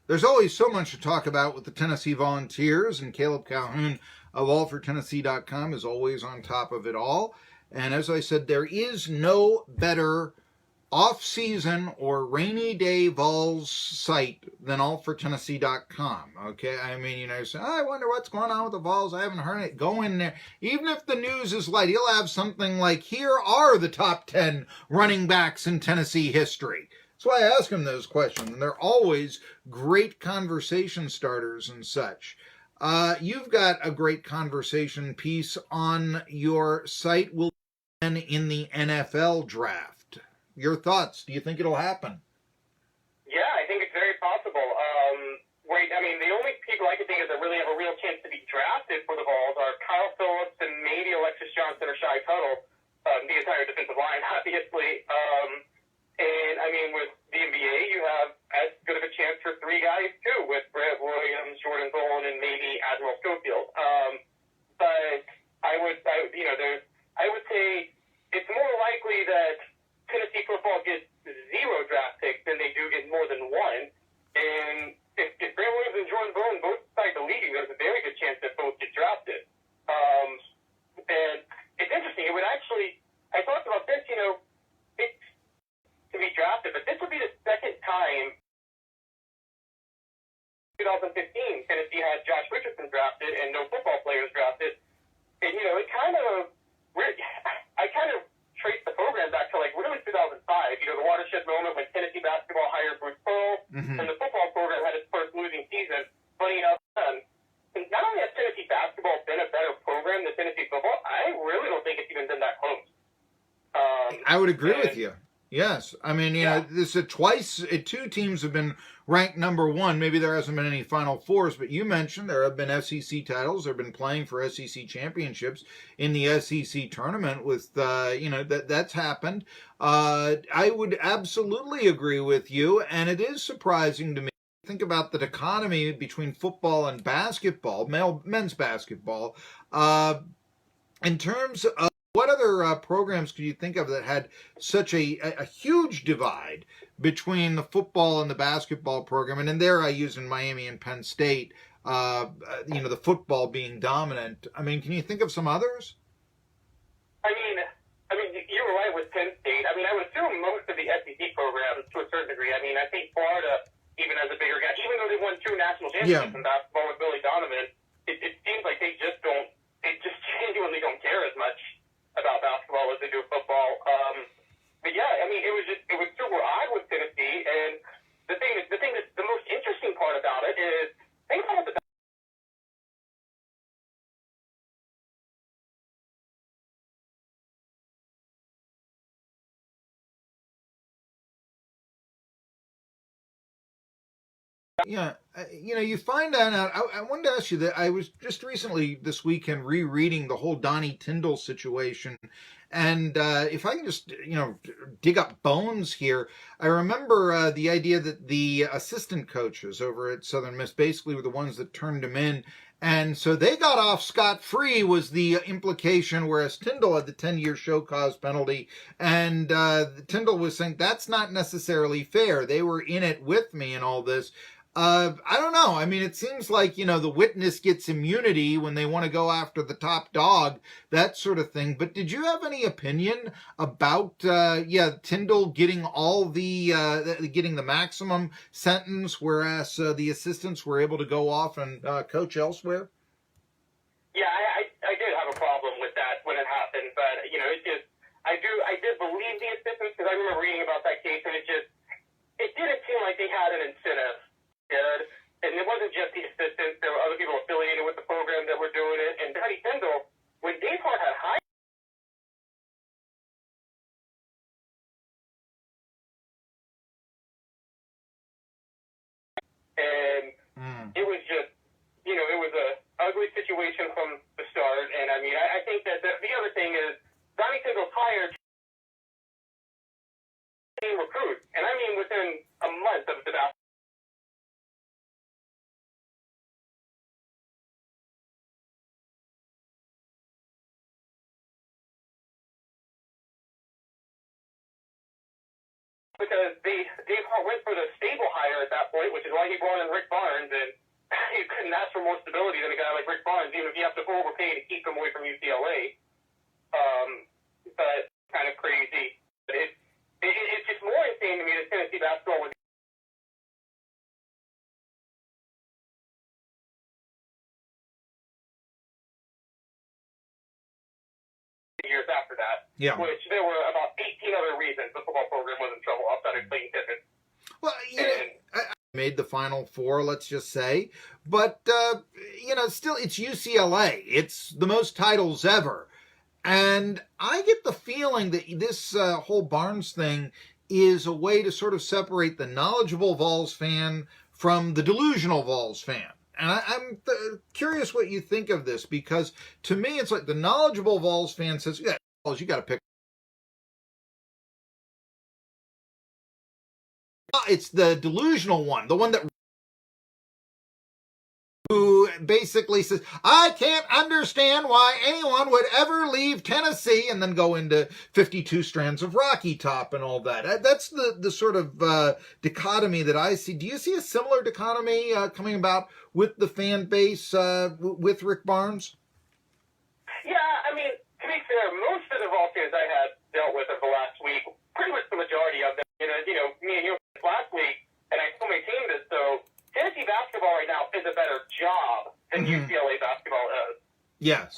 There's always so much to talk about with the Tennessee Volunteers, and Caleb Calhoun of allfortennessee.com is always on top of it all. And as I said, there is no better off-season or rainy day Vols site than allfortennessee.com. Okay, I mean, you say, I wonder what's going on with the Vols. I haven't heard it. Go in there. Even if the news is light, he'll have something like, here are the top 10 running backs in Tennessee history. That's why I ask him those questions, and they're always great conversation starters and such. You've got a great conversation piece on your site. Will be in the NFL draft. Your thoughts? Do you think it'll happen? Yeah, I think it's very possible. The only people I can think of that really have a real chance to be drafted for the Vols are Kyle Phillips and maybe Alexis Johnson or Shai Tuttle, the entire defensive line, obviously. With the NBA, you have as good of a chance for three guys, too, with Brett Williams, Jordan Bowen, and maybe Admiral Schofield. But I would say it's more likely that Tennessee football gets 0 draft picks than they do get more than 1. And if Brett Williams and Jordan Bowen both decide to leave, there's a very good chance that both get drafted. And it's interesting. It would actually, I talked about this, it's to be drafted, but this would be the second time 2015 Tennessee had Josh Richardson drafted and no football players drafted. And, I kind of trace the program back to really 2005, the watershed moment when Tennessee basketball hired Bruce Pearl, and the football program had its first losing season. Funny enough, not only has Tennessee basketball been a better program than Tennessee football, I really don't think it's even been that close. I would agree with you. Yes. This is twice, 2 teams have been ranked number 1. Maybe there hasn't been any Final Fours, but you mentioned there have been SEC titles. They've been playing for SEC championships in the SEC tournament with, that's happened. I would absolutely agree with you, and it is surprising to me. Think about the dichotomy between football and basketball, men's basketball, in terms of what other programs could you think of that had such a huge divide between the football and the basketball program? And in there I use in Miami and Penn State, the football being dominant. Can you think of some others? You were right with Penn State. I would assume most of the SEC programs to a certain degree. I think Florida even has a bigger gap. Even though they won 2 national championships in basketball with Billy Donovan, it seems like they just genuinely don't care as much about basketball as they do football. It was super odd with Tennessee, and the thing that's the most interesting part about it is think about the Yeah, you find that out. I wanted to ask you that I was just recently this weekend rereading the whole Donnie Tyndall situation. And if I can just, dig up bones here, I remember the idea that the assistant coaches over at Southern Miss basically were the ones that turned him in. And so they got off scot-free was the implication, whereas Tyndall had the 10-year show cause penalty. And Tyndall was saying, that's not necessarily fair. They were in it with me and all this. I don't know. It seems like, the witness gets immunity when they want to go after the top dog, that sort of thing. But did you have any opinion about, Tyndall getting getting the maximum sentence, whereas the assistants were able to go off and coach elsewhere? Yeah, I did have a problem with that when it happened, but, I did believe the assistants because I remember reading about that case, and it didn't seem like they had an incentive. And it wasn't just the assistants. There were other people affiliated with the program that were doing it. And Donnie Tyndall, when Dave Hart had hired and it was just, it was a ugly situation from the start. And I think that the other thing is Donnie Tyndall's hired recruits. And within a month of the because they went for the stable hire at that point, which is why he brought in Rick Barnes, and you couldn't ask for more stability than a guy like Rick Barnes, even if you have to overpay to keep him away from UCLA. But kind of crazy. But it's just more insane to me that Tennessee basketball was years after that. Yeah. Which there were about 18 other reasons the football program was in trouble outside of Clayton Pittman. Well, I made the Final Four, let's just say, but still, it's UCLA. It's the most titles ever, and I get the feeling that this whole Barnes thing is a way to sort of separate the knowledgeable Vols fan from the delusional Vols fan. And I'm curious what you think of this, because to me, it's like the knowledgeable Vols fan says, yeah, Vols, you got to pick. It's the delusional one, the one that who basically says, I can't understand why anyone would ever leave Tennessee, and then go into 52 strands of Rocky Top and all that. That's the sort of dichotomy that I see. Do you see a similar dichotomy coming about with the fan base with Rick Barnes? Yeah, I mean, to be fair, most of the Vol fans I had dealt with over the last week, pretty much the majority of them, me and you last week, and I told my team this, so Tennessee basketball right now is a better job than UCLA basketball is. Yes.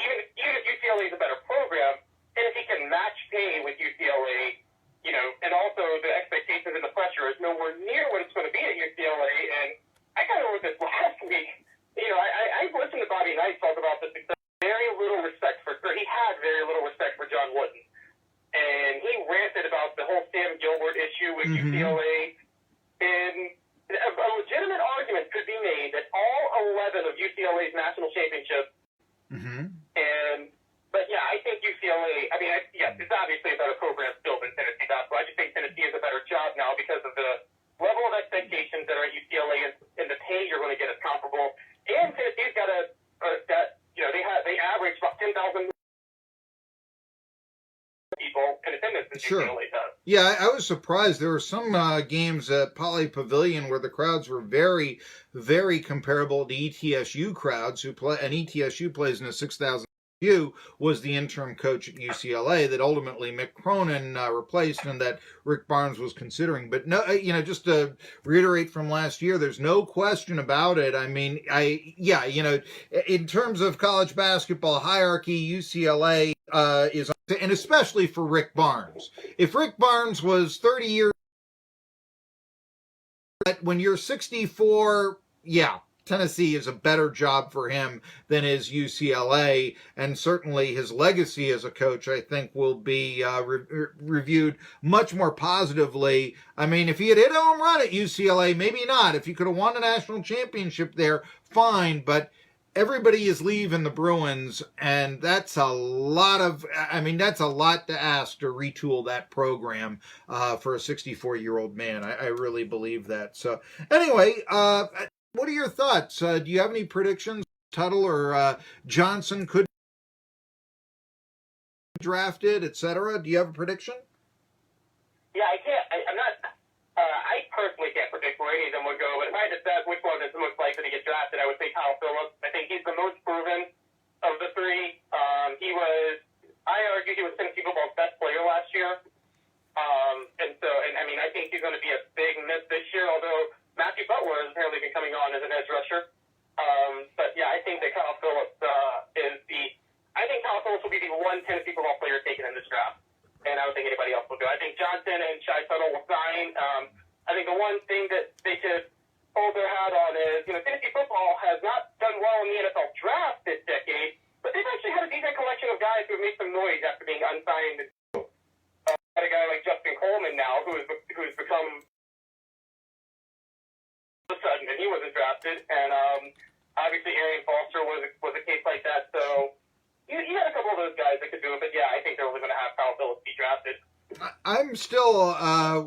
Even if UCLA is a better program, Tennessee can match pay with UCLA, and also the expectations and the pressure is nowhere near what it's going to be at UCLA. And I kind of wrote this last week. I listened to Bobby Knight talk about this. Very little respect he had very little respect for John Wooden. And he ranted about the whole Sam Gilbert issue with UCLA. And a legitimate argument could be made that all 11 of UCLA's national championships, but yeah, I think UCLA, yes, it's obviously a better program still than Tennessee basketball. I just think Tennessee is a better job now because of the level of expectations that are at UCLA, and the pay you're going to get is comparable. And Tennessee's got they average about 10,000 people in attendance as UCLA does. Yeah, I was surprised. There were some games at Poly Pavilion where the crowds were very, very comparable to ETSU crowds who play. And ETSU plays in a 6,000. Was the interim coach at UCLA that ultimately Mick Cronin replaced, and that Rick Barnes was considering. But no, just to reiterate from last year, there's no question about it. I mean, in terms of college basketball hierarchy, UCLA is, and especially for Rick Barnes. If Rick Barnes was 30 years, when you're 64, yeah. Tennessee is a better job for him than is UCLA, and certainly his legacy as a coach, I think, will be reviewed much more positively. I mean, if he had hit a home run at UCLA, maybe not. If he could have won a national championship there, fine, but everybody is leaving the Bruins, and that's a lot to ask to retool that program for a 64-year-old man. I really believe that. So anyway, what are your thoughts? Do you have any predictions? Tuttle or Johnson could be drafted, etc. Do you have a prediction? Yeah, I can't. I'm not. I personally can't predict where any of them would go. But if I had to say which one is the most likely to get drafted, I would say Kyle Phillips. I think he's the most proven of the three. I argue he was Tennessee football's best player last year. I think he's going to be a big miss this year, although Matthew Butler has apparently been coming on as an edge rusher. But yeah, I think that Kyle Phillips I think Kyle Phillips will be the one Tennessee football player taken in this draft. And I don't think anybody else will go. I think Johnson and Shai Tuttle will sign. I think the one thing that they could hold their hat on is, Tennessee football has not done well in the NFL draft this decade, but they've actually had a decent collection of guys who have made some noise after being unsigned. Got a guy like Justin Coleman now, who's become sudden, and he wasn't drafted. And obviously Arian Foster was a case like that. So you had a couple of those guys that could do it, but yeah, I think they're only going to have Kyle Phillips be drafted. I'm still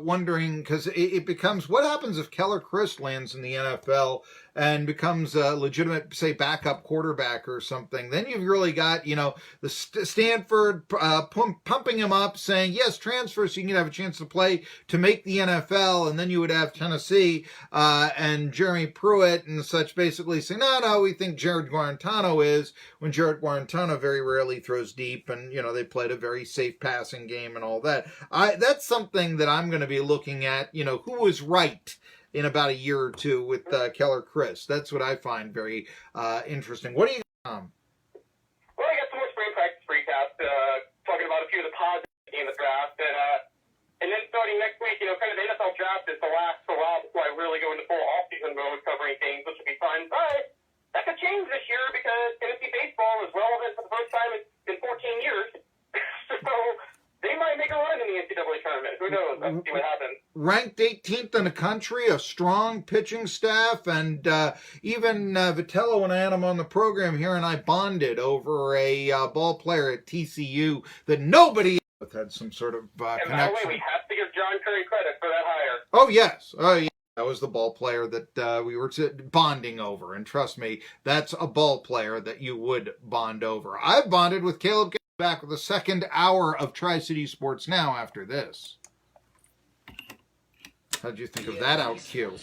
wondering because it becomes what happens if Keller Chris lands in the NFL and becomes a legitimate, say, backup quarterback or something. Then you've really got, the Stanford pumping him up, saying, yes, transfer so you can have a chance to play to make the NFL. And then you would have Tennessee and Jeremy Pruitt and such basically saying, no, we think Jared Guarantano is, when Jared Guarantano very rarely throws deep. And, they played a very safe passing game and all that. That's something that I'm going to be looking at, who was right in about a year or two with Keller Chris. That's what I find very interesting. What do you Well, I got some more spring practice recaps, talking about a few of the positives in the draft. And then starting next week, kind of the NFL draft is the last hurrah before I really go into full off-season mode covering things, which will be fun. But that could change this year because Tennessee baseball is relevant for the first time in 14 years. So they might make a run in the NCAA tournament. Who knows? Let's see what happens. Ranked 18th in the country, a strong pitching staff, and even Vitello, when I had him on the program here, and I bonded over a ball player at TCU that nobody had some sort of connection. And by the way, we have to give John Curry credit for that hire. Oh, yes. Oh, yeah. That was the ball player that we were bonding over. And trust me, that's a ball player that you would bond over. I've bonded with Caleb back with the second hour of Tri-City Sports Now after this. How'd you think of that out cue?